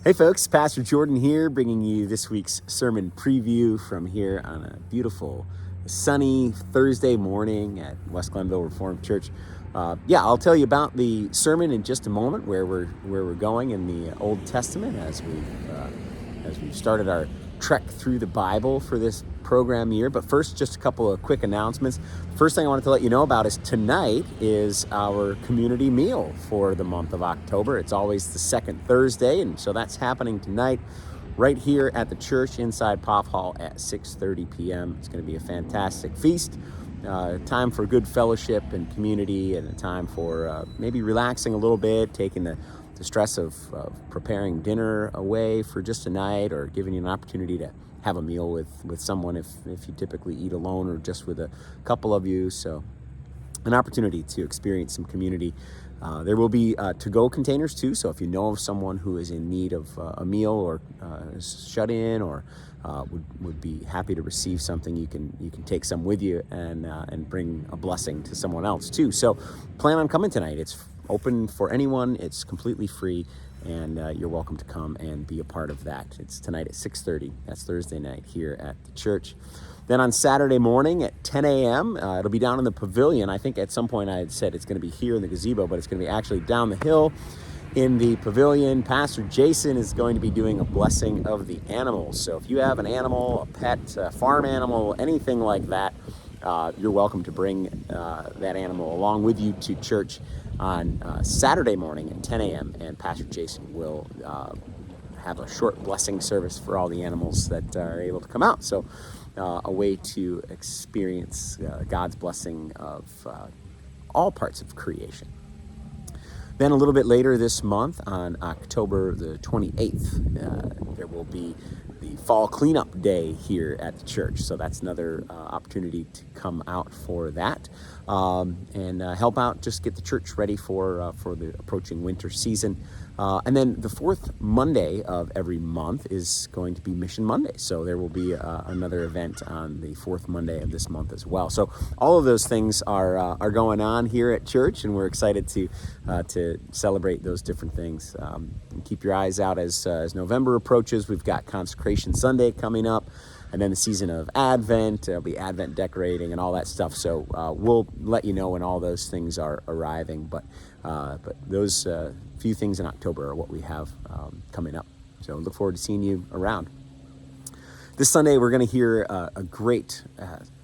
Hey folks, Pastor Jordan here, bringing you this week's sermon preview from here on a beautiful, sunny Thursday morning at West Glenville Reformed Church. I'll tell you about the sermon in just a moment, where we're going in the Old Testament as we've started our trek through the Bible for this program year. But first, just a couple of quick announcements. First thing I wanted to let you know about is tonight is our community meal for the month of October. It's always the second Thursday, and so that's happening tonight right here at the church inside Poff Hall at 6:30 p.m. It's going to be a fantastic feast. Time for good fellowship and community, and a time for maybe relaxing a little bit, taking the stress of preparing dinner away for just a night, or giving you an opportunity to have a meal with someone if you typically eat alone or just with a couple of you. So an opportunity to experience some community. There will be to-go containers too, so if you know of someone who is in need of a meal or is shut in or would be happy to receive something, you can take some with you and bring a blessing to someone else too. So plan on coming tonight. It's open for anyone. It's completely free, and you're welcome to come and be a part of that. It's tonight at 6:30. That's Thursday night here at the church. Then on Saturday morning at 10 a.m., it'll be down in the pavilion. I think at some point I had said it's going to be here in the gazebo, but it's going to be actually down the hill in the pavilion. Pastor Jason is going to be doing a blessing of the animals. So if you have an animal, a pet, a farm animal, anything like that, you're welcome to bring that animal along with you to church on Saturday morning at 10 a.m. And Pastor Jason will have a short blessing service for all the animals that are able to come out. So a way to experience God's blessing of all parts of creation. Then a little bit later this month, on October the 28th, there will be the fall cleanup day here at the church. So that's another opportunity to come out for that and help out, just get the church ready for the approaching winter season. And then the fourth Monday of every month is going to be Mission Monday. So there will be another event on the fourth Monday of this month as well. So all of those things are going on here at church, and we're excited to celebrate those different things. Keep your eyes out as November approaches. We've got Consecration Sunday coming up, and then the season of Advent. There'll be Advent decorating and all that stuff. So we'll let you know when all those things are arriving. But those few things in October are what we have coming up. So look forward to seeing you around. This Sunday, we're going to hear a great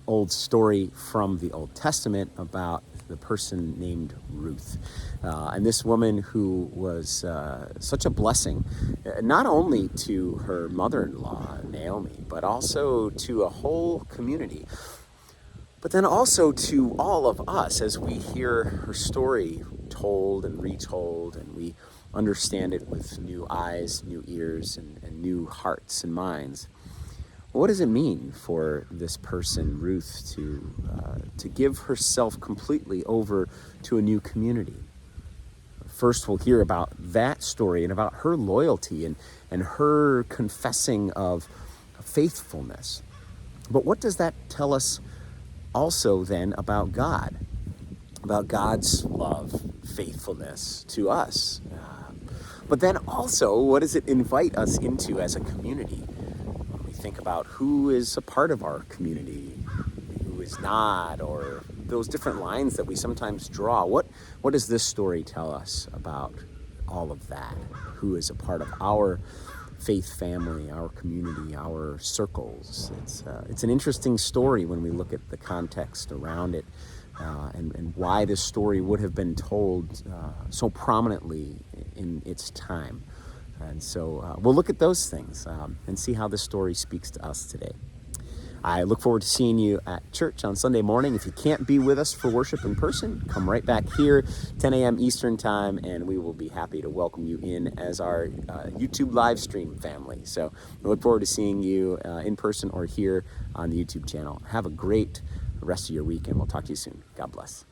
old story from the Old Testament about the person named Ruth. And this woman who was such a blessing, not only to her mother-in-law, Naomi, but also to a whole community. But then also to all of us as we hear her story told and retold, and we understand it with new eyes, new ears, and new hearts and minds. What does it mean for this person, Ruth, to give herself completely over to a new community? First, we'll hear about that story and about her loyalty and her confessing of faithfulness. But what does that tell us also then about God, about God's love, faithfulness to us? But then also, what does it invite us into as a community? When we think about who is a part of our community, who is not, or those different lines that we sometimes draw, what does this story tell us about all of that? Who is a part of our faith family, our community, our circles? It's an interesting story when we look at the context around it, and why this story would have been told so prominently in its time. And so we'll look at those things and see how this story speaks to us today. I look forward to seeing you at church on Sunday morning. If you can't be with us for worship in person, come right back here, 10 a.m. Eastern Time, and we will be happy to welcome you in as our YouTube live stream family. So we look forward to seeing you in person or here on the YouTube channel. Have a great rest of your week, and we'll talk to you soon. God bless.